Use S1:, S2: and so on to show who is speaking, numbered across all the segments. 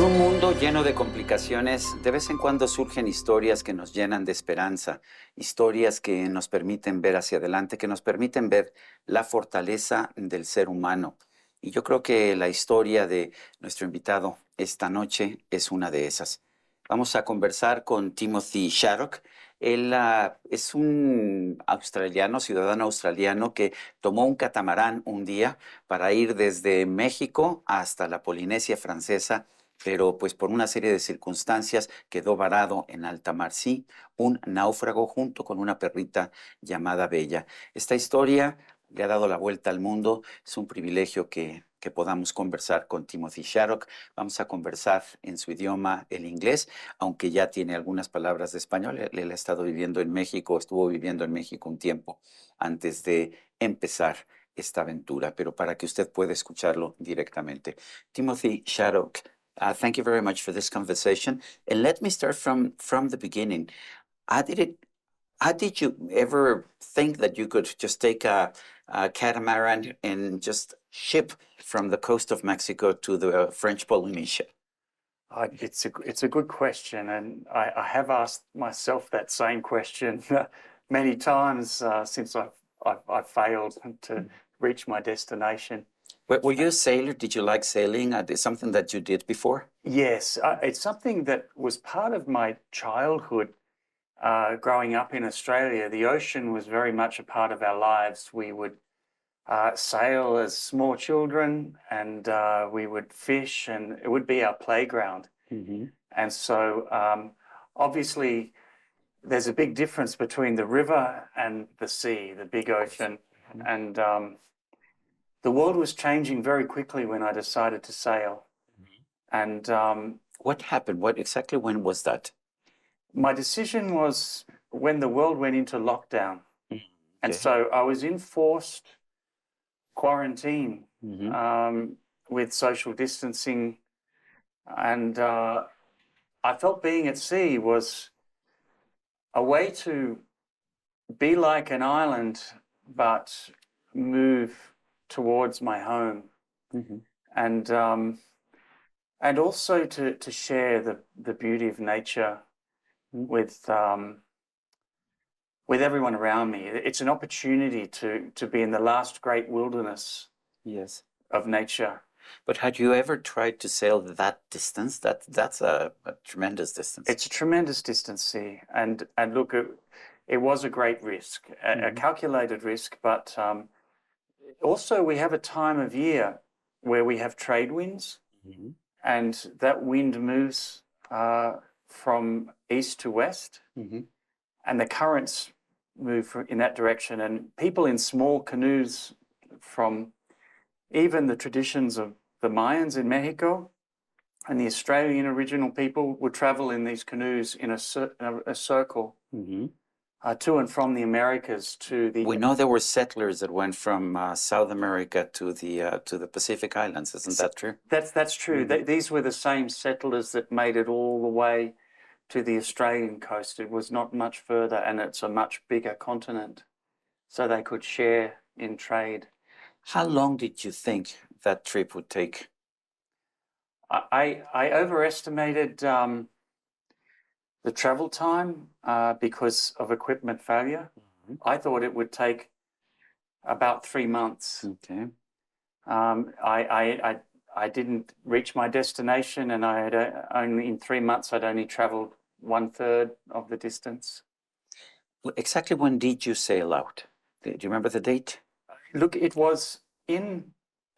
S1: En un mundo lleno de complicaciones, de vez en cuando surgen historias que nos llenan de esperanza, historias que nos permiten ver hacia adelante, que nos permiten ver la fortaleza del ser humano. Y yo creo que la historia de nuestro invitado esta noche es una de esas. Vamos a conversar con Timothy Shaddock. Él es un australiano, ciudadano australiano, que tomó un catamarán un día para ir desde México hasta la Polinesia Francesa, pero pues por una serie de circunstancias quedó varado en alta mar. Sí, un náufrago junto con una perrita llamada Bella. Esta historia le ha dado la vuelta al mundo. Es un privilegio que podamos conversar con Timothy Shaddock. Vamos a conversar en su idioma, el inglés, aunque ya tiene algunas palabras de español. Él ha estado viviendo en México, estuvo viviendo en México un tiempo antes de empezar esta aventura, pero para que usted pueda escucharlo directamente. Timothy Shaddock, thank you very much for this conversation. And let me start from the beginning. How did it? How did you ever think that you could just take a catamaran and just ship from the coast of Mexico to the French Polynesia?
S2: It's a good question, and I have asked myself that same question many times since I've failed to reach my destination.
S1: Were you a sailor? Did you like sailing? Is something that you did before?
S2: Yes, it's something that was part of my childhood. Growing up in Australia, the ocean was very much a part of our lives. We would sail as small children, and we would fish, and it would be our playground.
S1: Mm-hmm.
S2: And so obviously there's a big difference between the river and the sea, the big ocean. Mm-hmm. And the world was changing very quickly when I decided to sail. Mm-hmm. And
S1: what happened? When was that?
S2: My decision was when the world went into lockdown.
S1: Okay.
S2: And so I was in forced quarantine.
S1: Mm-hmm.
S2: With social distancing. And I felt being at sea was a way to be like an island, but move towards my home.
S1: Mm-hmm.
S2: And also to share the beauty of nature with everyone around me. It's an opportunity to be in the last great wilderness.
S1: Yes.
S2: Of nature.
S1: But had you ever tried to sail that distance? That's a tremendous distance.
S2: It's a tremendous distance, see. And look, it was a great risk, a calculated risk, but also we have a time of year where we have trade winds, and that wind moves from east to west, and the currents move in that direction, and people in small canoes from even the traditions of the Mayans in Mexico and the Australian original people would travel in these canoes in a circle to and from the Americas to the...
S1: We know there were settlers that went from South America to the Pacific Islands. Isn't that true?
S2: That's true. These were the same settlers that made it all the way to the Australian coast. It was not much further, and it's a much bigger continent, so they could share in trade.
S1: How long did you think that trip would take?
S2: I overestimated the travel time because of equipment failure. I thought it would take about 3 months.
S1: Okay.
S2: I didn't reach my destination, and I had only in 3 months I'd only traveled 1/3 of the distance.
S1: Exactly when did you sail out? Do you remember the date?
S2: Look, it was in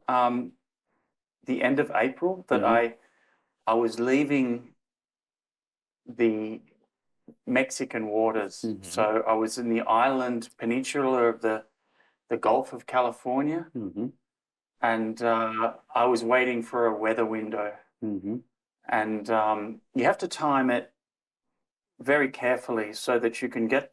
S2: the end of April that I was leaving the Mexican waters. So I was in the island peninsula of the Gulf of California, and I was waiting for a weather window. And you have to time it very carefully so that you can get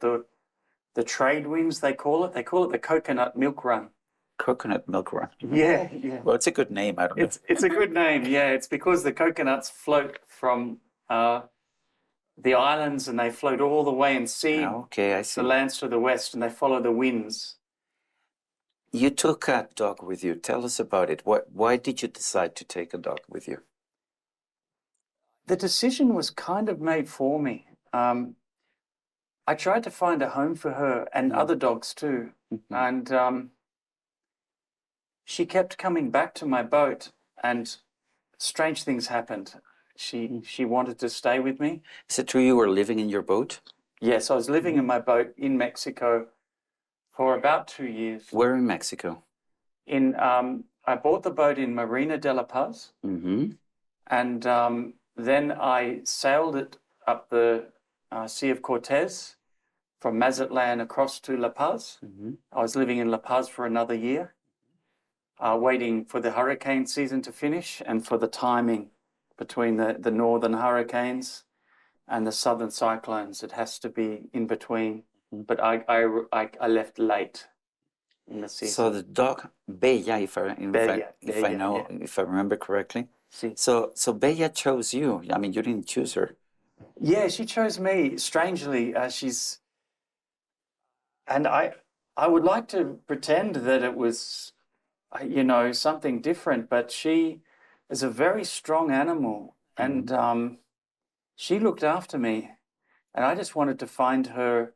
S2: the trade winds, they call it. They call it the coconut milk run.
S1: Coconut milk run.
S2: Yeah.
S1: Well, it's a good name. I don't know.
S2: It's a good name. Yeah, it's because the coconuts float from the islands, and they float all the way and see
S1: I see.
S2: the lands to the west, and they follow the winds.
S1: You took a dog with you. Tell us about it. Why did you decide to take a dog with you?
S2: The decision was kind of made for me. I tried to find a home for her and other dogs too. And she kept coming back to my boat, and strange things happened. She wanted to stay with me.
S1: Is it true you were living in your boat?
S2: Yes, I was living in my boat in Mexico for about 2 years.
S1: Where in Mexico?
S2: I bought the boat in Marina de la Paz, and then I sailed it up the Sea of Cortez from Mazatlan across to La Paz. I was living in La Paz for another year, waiting for the hurricane season to finish and for the timing between the northern hurricanes and the southern cyclones. It has to be in between. But I left late in the season.
S1: So the dog Bella, if I remember correctly.
S2: Sí.
S1: So Bella chose you. I mean, you didn't choose her.
S2: Yeah, she chose me. Strangely, and I would like to pretend that it was, something different. But she is a very strong animal, and she looked after me, and I just wanted to find her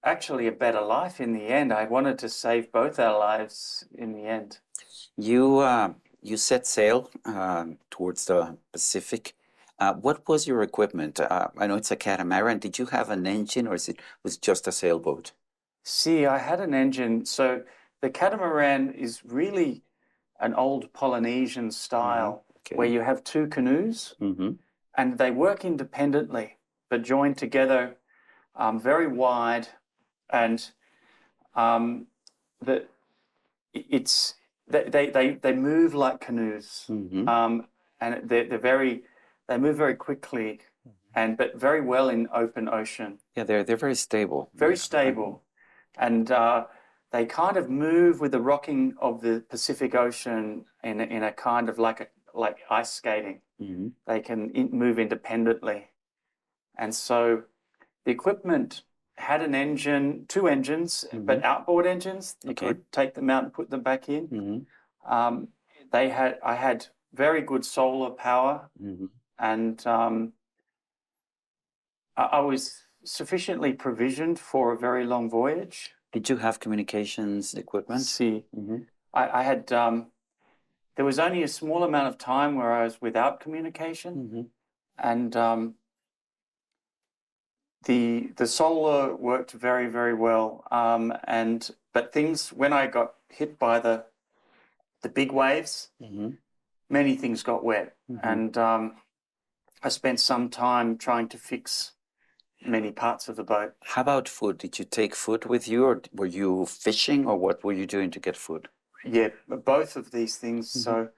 S2: actually a better life in the end. I wanted to save both our lives in the end.
S1: You set sail towards the Pacific. What was your equipment? I know it's a catamaran. Did you have an engine, or was it just a sailboat?
S2: See, I had an engine. So the catamaran is really an old Polynesian style where you have two canoes and they work independently but joined together very wide, and they move like canoes, and they move very quickly but very well in open ocean.
S1: Yeah, they're very stable.
S2: Very stable, and they kind of move with the rocking of the Pacific Ocean in a kind of like ice skating. They can move independently, and so the equipment had an engine, two engines, but outboard engines. You could take them out and put them back in. I had very good solar power, and I was sufficiently provisioned for a very long voyage.
S1: Did you have communications equipment?
S2: See, I had. There was only a small amount of time where I was without communication, and the solar worked very, very well. But things, when I got hit by the big waves, many things got wet, and I spent some time trying to fix many parts of the boat.
S1: How about food? Did you take food with you, or were you fishing, or what were you doing to get food?
S2: Yeah, both of these things. So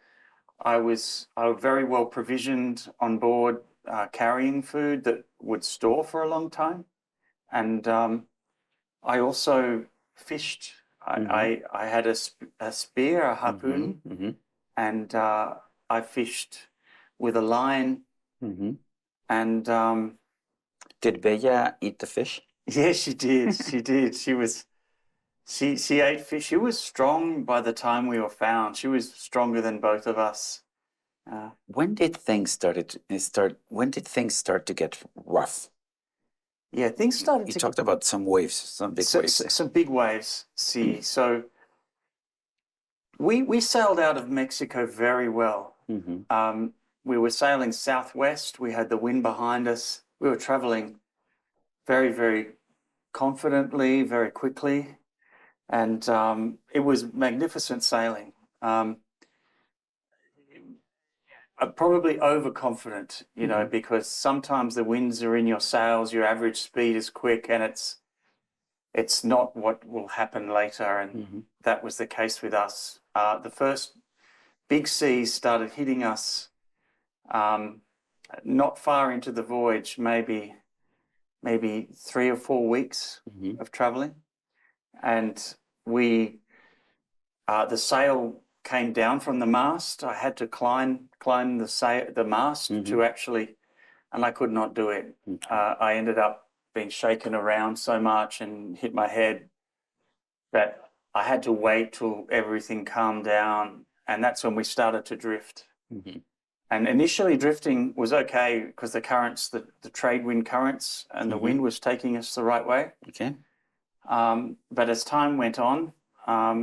S2: I was very well provisioned on board, carrying food that would store for a long time. And I also fished. I had a spear, a harpoon, and I fished with a line. And
S1: did Bella eat the fish?
S2: Yeah, she did. She did. She ate fish. She was strong by the time we were found. She was stronger than both of us.
S1: When did things When did things start to get rough?
S2: Yeah, things started.
S1: You talked about some waves, some big waves.
S2: Some big waves. See, so we sailed out of Mexico very well. We were sailing southwest. We had the wind behind us. We were traveling very, very confidently, very quickly. And it was magnificent sailing. Probably overconfident, because sometimes the winds are in your sails, your average speed is quick, and it's not what will happen later. And that was the case with us. The first big seas started hitting us not far into the voyage, maybe 3 or 4 weeks of traveling. And the sail came down from the mast. I had to climb the mast to actually, and I could not do it. I ended up being shaken around so much and hit my head that I had to wait till everything calmed down, and that's when we started to drift. And initially drifting was okay because the currents, the trade wind currents and the wind was taking us the right way.
S1: Okay.
S2: But as time went on,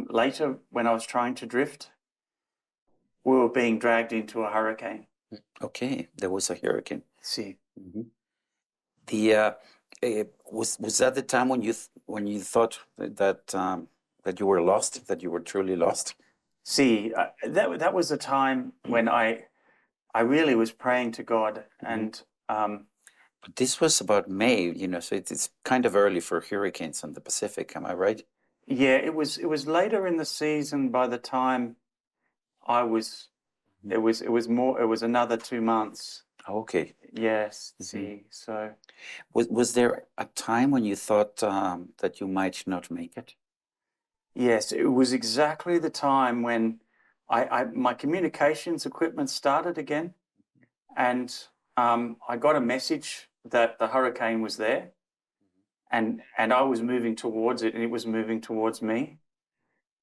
S2: later when I was trying to drift, we were being dragged into a hurricane.
S1: Okay, there was a hurricane.
S2: See.
S1: Was that the time when you thought that that you were lost, that you were truly lost?
S2: See, that was a time when I really was praying to God, and
S1: But this was about May, so it's kind of early for hurricanes on the Pacific. Am I right?
S2: yeah, it was later in the season. By the time I was, it was another 2 months.
S1: Okay.
S2: Yes. See, so
S1: Was there a time when you thought that you might not make it?
S2: yes, it was exactly the time when my communications equipment started again, and I got a message that the hurricane was there, and I was moving towards it, and it was moving towards me,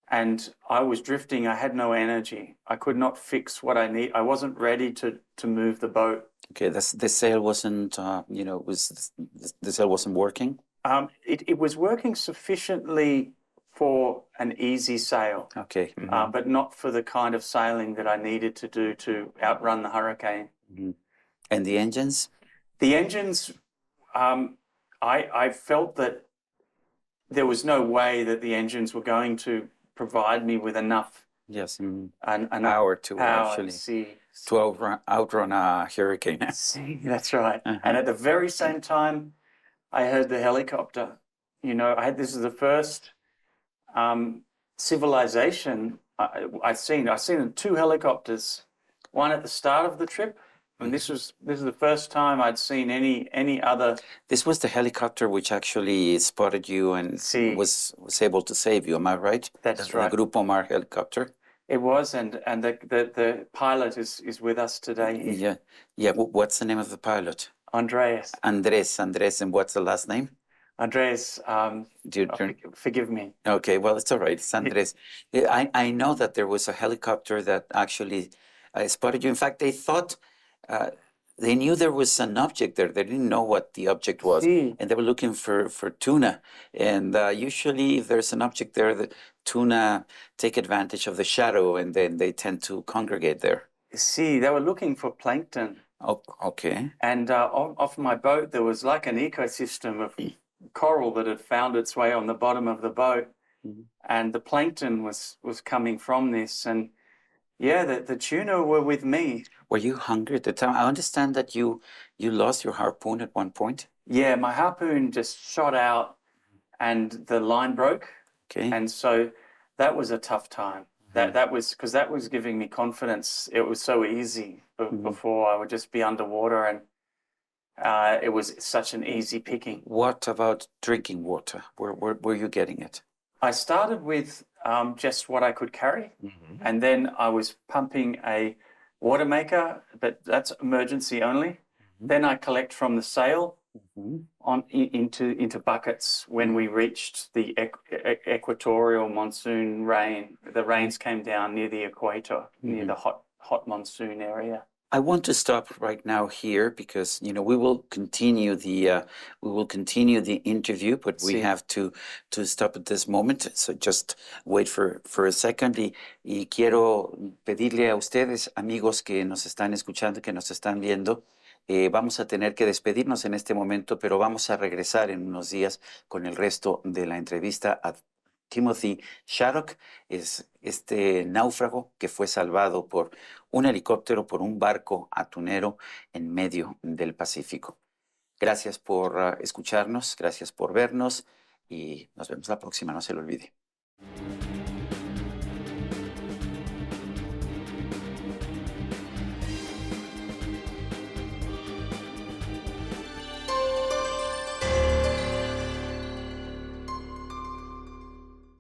S2: and I was drifting. I had no energy. I could not fix what I need. I wasn't ready to move the boat.
S1: Okay, the sail wasn't, the sail wasn't working?
S2: It was working sufficiently for an easy sail.
S1: Okay.
S2: But not for the kind of sailing that I needed to do to outrun the hurricane.
S1: And the engines?
S2: The engines, I felt that there was no way that the engines were going to provide me with enough.
S1: Yes,
S2: enough
S1: power to
S2: power,
S1: actually
S2: see.
S1: to outrun a hurricane.
S2: See, that's right. And at the very same time, I heard the helicopter. This is the first civilization I've seen. I've seen 2 helicopters, one at the start of the trip, and this is the first time I'd seen any other.
S1: This was the helicopter which actually spotted you and
S2: See.
S1: was able to save you. Am I right?
S2: That's right.
S1: The Grupo Mar helicopter.
S2: It was, and the pilot is with us today.
S1: Yeah. What's the name of the pilot?
S2: Andreas.
S1: Andres, and what's the last name?
S2: Andreas, forgive me.
S1: Okay, well, it's all right. It's Andres. I know that there was a helicopter that actually spotted you. In fact, they thought, they knew there was an object there. They didn't know what the object was.
S2: Sí.
S1: And they were looking for tuna. And usually if there's an object there, the tuna take advantage of the shadow and then they tend to congregate there.
S2: See, they were looking for plankton.
S1: Oh, okay.
S2: And off my boat, there was like an ecosystem of coral that had found its way on the bottom of the boat, and the plankton was coming from this, and the tuna were with me.
S1: Were you hungry at the time? I understand that you lost your harpoon at one point.
S2: Yeah, my harpoon just shot out and the line broke.
S1: Okay.
S2: And so that was a tough time. That was because that was giving me confidence. It was so easy before. I would just be underwater, and it was such an easy picking.
S1: What about drinking water? Where were you getting it?
S2: I started with just what I could carry, and then I was pumping a water maker, but that's emergency only. Then I collect from the sail into buckets when we reached the equatorial monsoon rain. The rains came down near the equator, near the hot monsoon area.
S1: I want to stop right now here because we will continue the interview, but we have to stop at this moment. So just wait for a second. Y quiero pedirle a ustedes, amigos que nos están escuchando, que nos están viendo, vamos a tener que despedirnos en este momento, pero vamos a regresar en unos días con el resto de la entrevista a Timothy Shaddock. Es este náufrago que fue salvado por un helicóptero, por un barco atunero en medio del Pacífico. Gracias por escucharnos, gracias por vernos y nos vemos la próxima, no se lo olvide.